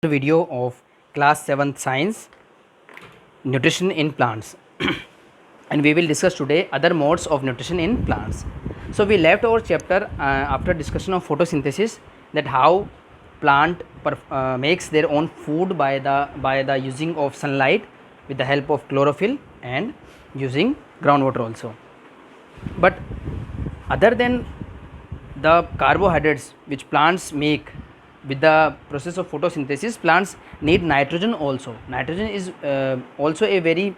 video of class 7th science nutrition in plants and we will discuss today other modes of nutrition in plants. So we left our chapter after discussion of photosynthesis, that how plant makes their own food by the using of sunlight with the help of chlorophyll and using groundwater also. But other than the carbohydrates which plants make with the process of photosynthesis, plants need nitrogen also. Nitrogen is also a very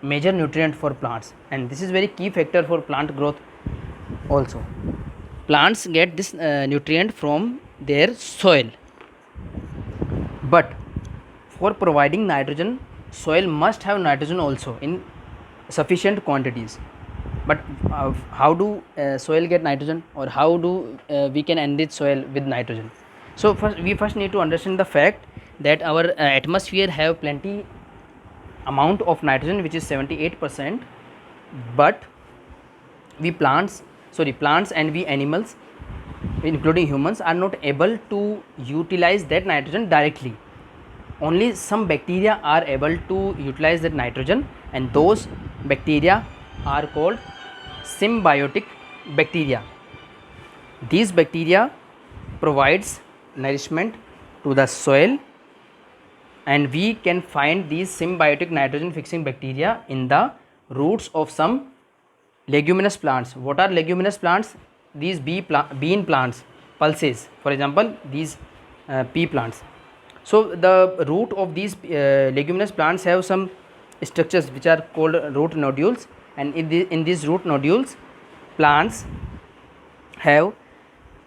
major nutrient for plants, and this is very key factor for plant growth also. Plants get this nutrient from their soil, but for providing nitrogen, soil must have nitrogen also in sufficient quantities. But how do soil get nitrogen, or how do we can enrich soil with nitrogen? So we first need to understand the fact that our atmosphere have plenty amount of nitrogen, which is 78%, but plants and we animals, including humans, are not able to utilize that nitrogen directly. Only some bacteria are able to utilize that nitrogen, and those bacteria are called symbiotic bacteria. These bacteria provides nourishment to the soil, and we can find these symbiotic nitrogen fixing bacteria in the roots of some leguminous plants. What are leguminous plants? These bean plants, pulses, for example these pea plants. So the root of these leguminous plants have some structures which are called root nodules, and in these root nodules plants have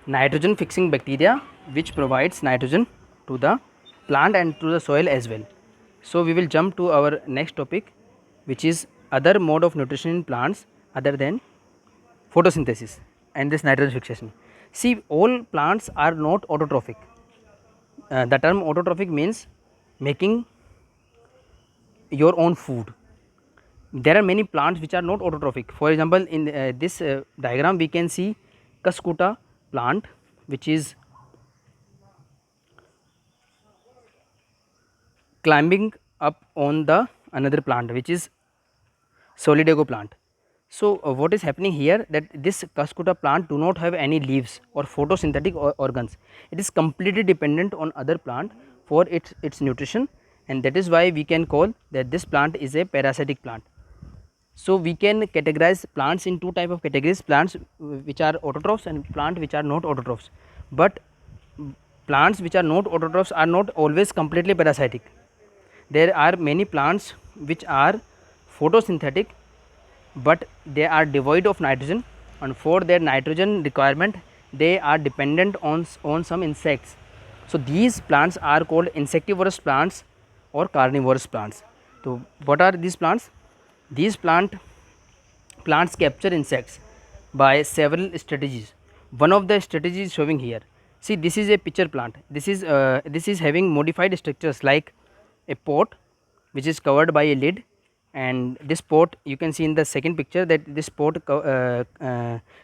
nitrogen fixing bacteria which provides nitrogen to the plant and to the soil as well. So we will jump to our next topic, which is other mode of nutrition in plants other than photosynthesis and this nitrogen fixation. See, all plants are not autotrophic. The term autotrophic means making your own food. There are many plants which are not autotrophic. For example, in this diagram we can see Cuscuta plant, which is climbing up on the another plant, which is Solidago plant. So what is happening here, that this Cuscuta plant do not have any leaves or photosynthetic organs. It is completely dependent on other plant for its nutrition, and that is why we can call that this plant is a parasitic plant. So we can categorize plants in two type of categories: plants which are autotrophs and plants which are not autotrophs. But plants which are not autotrophs are not always completely parasitic. There are many plants which are photosynthetic, but they are devoid of nitrogen, and for their nitrogen requirement they are dependent on some insects. So these plants are called insectivorous plants or carnivorous plants. So what are these plants? These plants capture insects by several strategies. One of the strategies showing here. See, this is a pitcher plant. This is having modified structures like a pot which is covered by a lid, and this pot, you can see in the second picture that this pot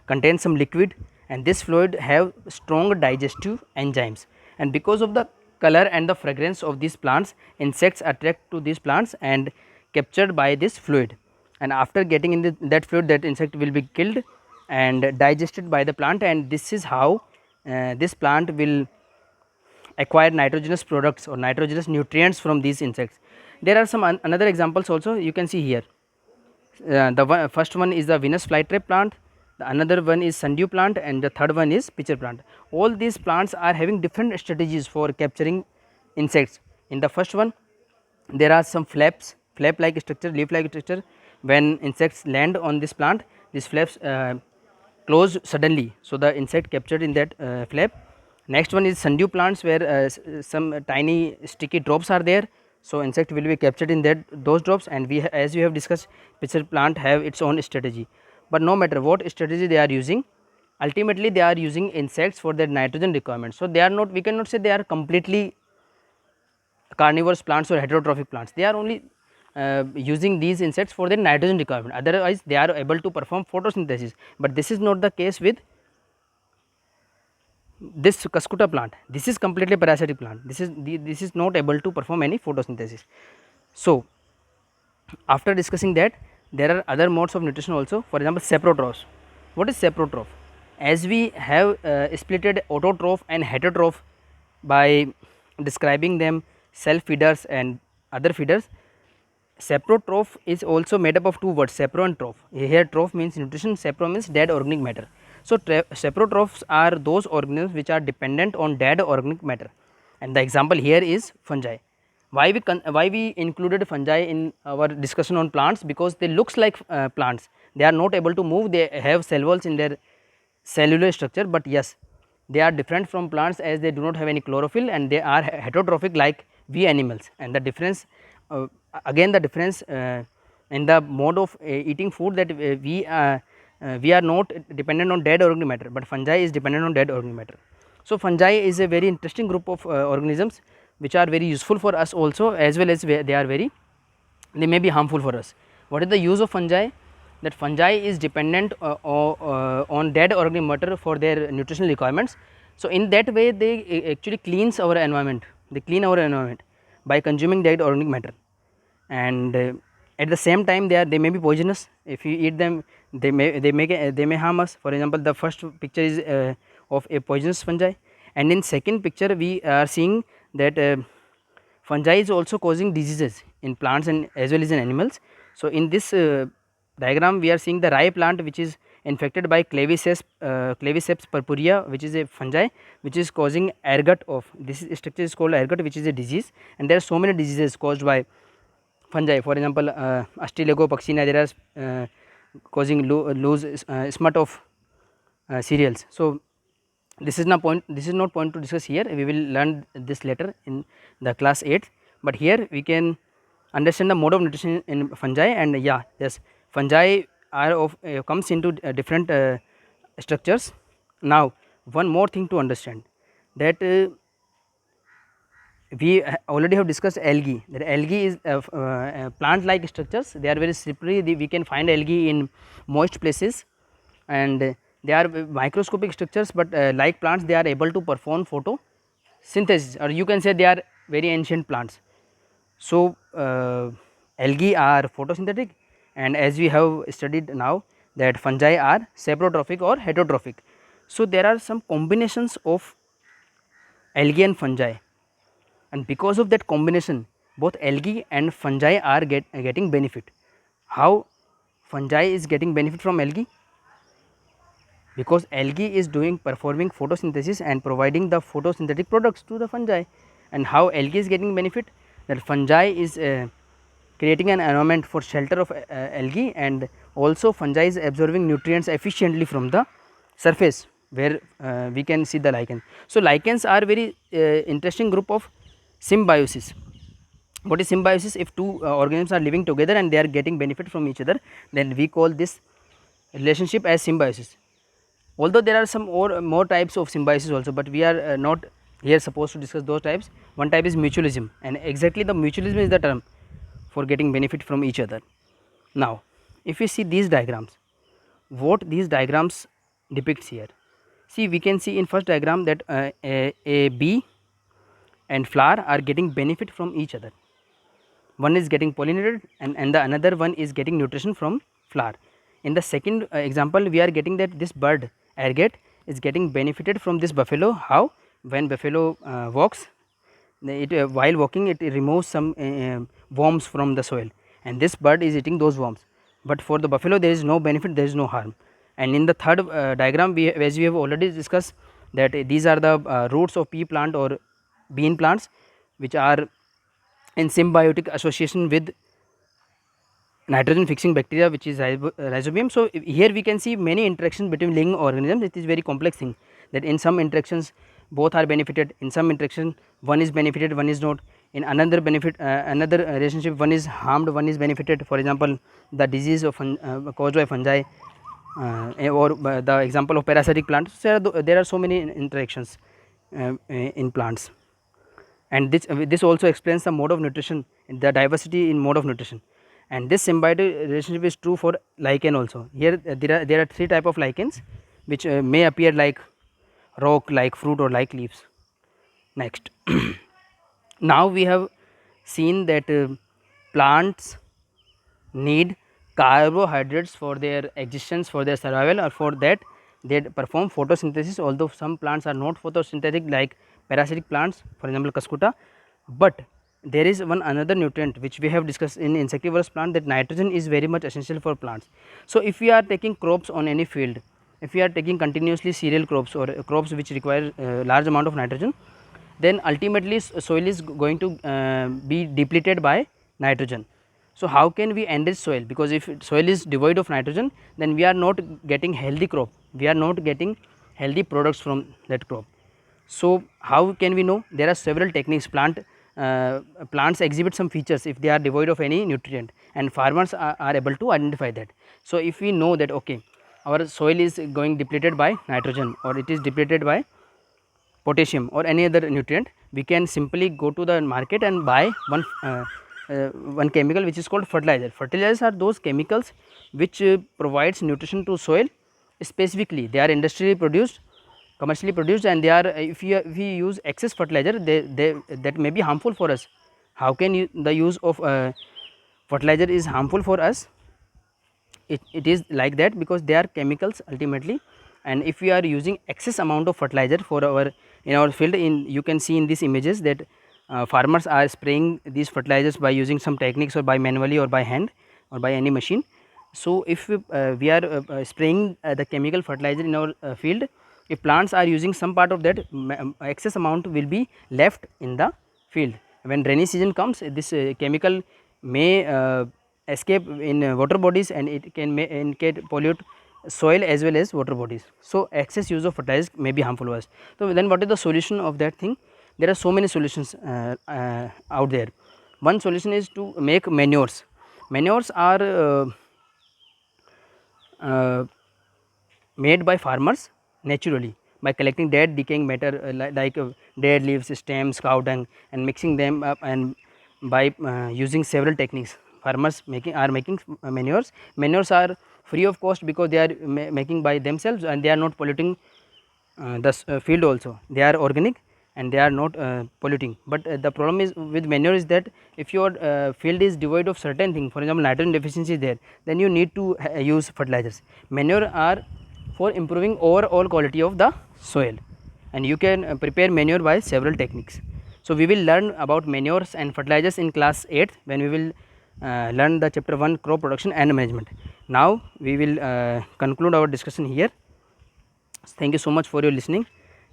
contains some liquid, and this fluid have strong digestive enzymes, and because of the color and the fragrance of these plants, insects attract to these plants and captured by this fluid, and after getting in that fluid, that insect will be killed and digested by the plant, and this is how this plant will acquire nitrogenous products or nitrogenous nutrients from these insects. There are some another examples also, you can see here. First one is the Venus flytrap plant, the another one is sundew plant, and the third one is pitcher plant. All these plants are having different strategies for capturing insects. In the first one, there are some flap like structure, leaf like structure. When insects land on this plant, these flaps close suddenly, so the insect captured in that flap. Next one is sundew plants, where some tiny sticky drops are there, so insect will be captured in those drops, and as we have discussed, pitcher plant have its own strategy. But no matter what strategy they are using, ultimately they are using insects for their nitrogen requirement. So they are not, we cannot say they are completely carnivorous plants or heterotrophic plants. They are only using these insects for their nitrogen requirement, otherwise they are able to perform photosynthesis. But this is not the case with this Cuscuta plant, this is completely parasitic plant. This is not able to perform any photosynthesis. So after discussing that, there are other modes of nutrition also. For example, saprotrophs. What is saprotroph? As we have splitted autotroph and heterotroph by describing them, self feeders and other feeders, saprotroph is also made up of two words, sapro and troph. Here troph means nutrition, sapro means dead organic matter. So saprotrophs are those organisms which are dependent on dead organic matter, and the example here is fungi. Why we included fungi in our discussion on plants? Because they looks like plants. They are not able to move. They have cell walls in their cellular structure, but yes, they are different from plants as they do not have any chlorophyll, and they are heterotrophic like we animals. And the difference, again the difference in the mode of eating food, that we are not dependent on dead organic matter, but fungi is dependent on dead organic matter. So fungi is a very interesting group of organisms which are very useful for us also, as well as they may be harmful for us. What is the use of fungi? That fungi is dependent on dead organic matter for their nutritional requirements. So in that way they actually cleans our environment, they clean our environment by consuming dead organic matter. And at the same time they may be poisonous. If you eat them, they may harm us. For example, the first picture is of a poisonous fungi, and in second picture we are seeing that fungi is also causing diseases in plants and as well as in animals. So in this diagram we are seeing the rye plant which is infected by Claviceps purpurea, which is a fungi which is causing ergot of, this structure is called ergot, which is a disease. And there are so many diseases caused by fungi. For example, Astilegopauxina, there are causing loose smut of cereals. So this is not point to discuss here. We will learn this later in the class 8, but here we can understand the mode of nutrition in fungi. And yes, fungi are of comes into different structures. Now one more thing to understand, that we already have discussed algae. That algae is plant like structures. They are very slippery. We can find algae in moist places, and they are microscopic structures, but like plants they are able to perform photosynthesis, or you can say they are very ancient plants. So algae are photosynthetic, and as we have studied now, that fungi are saprotrophic or heterotrophic. So there are some combinations of algae and fungi, and because of that combination both algae and fungi are getting benefit. How fungi is getting benefit from algae? Because algae is performing photosynthesis and providing the photosynthetic products to the fungi. And how algae is getting benefit? That fungi is creating an environment for shelter of algae, and also fungi is absorbing nutrients efficiently from the surface where we can see the lichen. So lichens are very interesting group of symbiosis. What is symbiosis? If two organisms are living together and they are getting benefit from each other, then we call this relationship as symbiosis. Although there are some more types of symbiosis also, but we are not here supposed to discuss those types. One type is mutualism, and exactly the mutualism is the term for getting benefit from each other. Now if we see these diagrams, what these diagrams depicts here, see, we can see in first diagram that a bee and flower are getting benefit from each other. One is getting pollinated, and the another one is getting nutrition from flower. In the second example, we are getting that this bird ergot is getting benefited from this buffalo. How? When buffalo walks, while walking it removes some worms from the soil, and this bird is eating those worms. But for the buffalo there is no benefit, there is no harm. And in the third diagram, as we have already discussed, that these are the roots of pea plant or bean plants, which are in symbiotic association with nitrogen fixing bacteria, which is rhizobium. So here we can see many interactions between living organisms. It is very complex thing, that in some interactions both are benefited, in some interaction one is benefited, one is not. In another another relationship, one is harmed, one is benefited. For example, the disease of caused by fungi, or the example of parasitic plants. So there are so many interactions in plants, and this also explains the mode of nutrition, the diversity in mode of nutrition. And this symbiotic relationship is true for lichen also. Here there are three type of lichens which may appear like rock like fruit or like leaves. Next, now we have seen that plants need carbohydrates for their existence, for their survival, or for that they perform photosynthesis, although some plants are not photosynthetic like parasitic plants, for example cuscuta. But there is one another nutrient which we have discussed in insectivorous plant, that nitrogen is very much essential for plants. So if we are taking crops on any field, if we are taking continuously cereal crops or crops which require large amount of nitrogen, then ultimately soil is going to be depleted by nitrogen. So how can we enrich soil? Because if soil is devoid of nitrogen, then we are not getting healthy crop, we are not getting healthy products from that crop. So how can we know? There are several techniques. Plants exhibit some features if they are devoid of any nutrient, and farmers are able to identify that. So if we know that okay, our soil is going depleted by nitrogen, or it is depleted by potassium or any other nutrient, we can simply go to the market and buy one chemical which is called fertilizer. Fertilizers are those chemicals which provides nutrition to soil specifically. They are industrially produced, commercially produced, and they are if we use excess fertilizer, that may be harmful for us. How can the use of fertilizer is harmful for us? It is like that because they are chemicals ultimately, and if we are using excess amount of fertilizer for our in our field, in you can see in these images that farmers are spraying these fertilizers by using some techniques, or by manually, or by hand, or by any machine. So if we are spraying the chemical fertilizer in our field, if plants are using some part of that, excess amount will be left in the field. When rainy season comes, this chemical may escape in water bodies, and it can pollute soil as well as water bodies. So excess use of fertilizers may be harmful to us. So then what is the solution of that thing? There are so many solutions out there. One solution is to make manures. Manures are made by farmers naturally by collecting dead decaying matter like dead leaves, stems, cow dung, and mixing them up, and by using several techniques, farmers are making manures. Manures are free of cost because they are making by themselves, and they are not polluting the field also. They are organic and they are not polluting. But the problem is with manure is that if your field is devoid of certain thing, for example nitrogen deficiency is there, then you need to use fertilizers. Manure are for improving overall quality of the soil, and you can prepare manure by several techniques. So we will learn about manures and fertilizers in class 8th, when we will learn the chapter 1 crop production and management. Now we will conclude our discussion here. Thank you so much for your listening,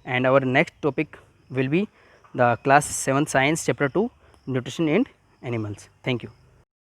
and our next topic will be the class 7 science chapter 2 nutrition in animals. Thank you.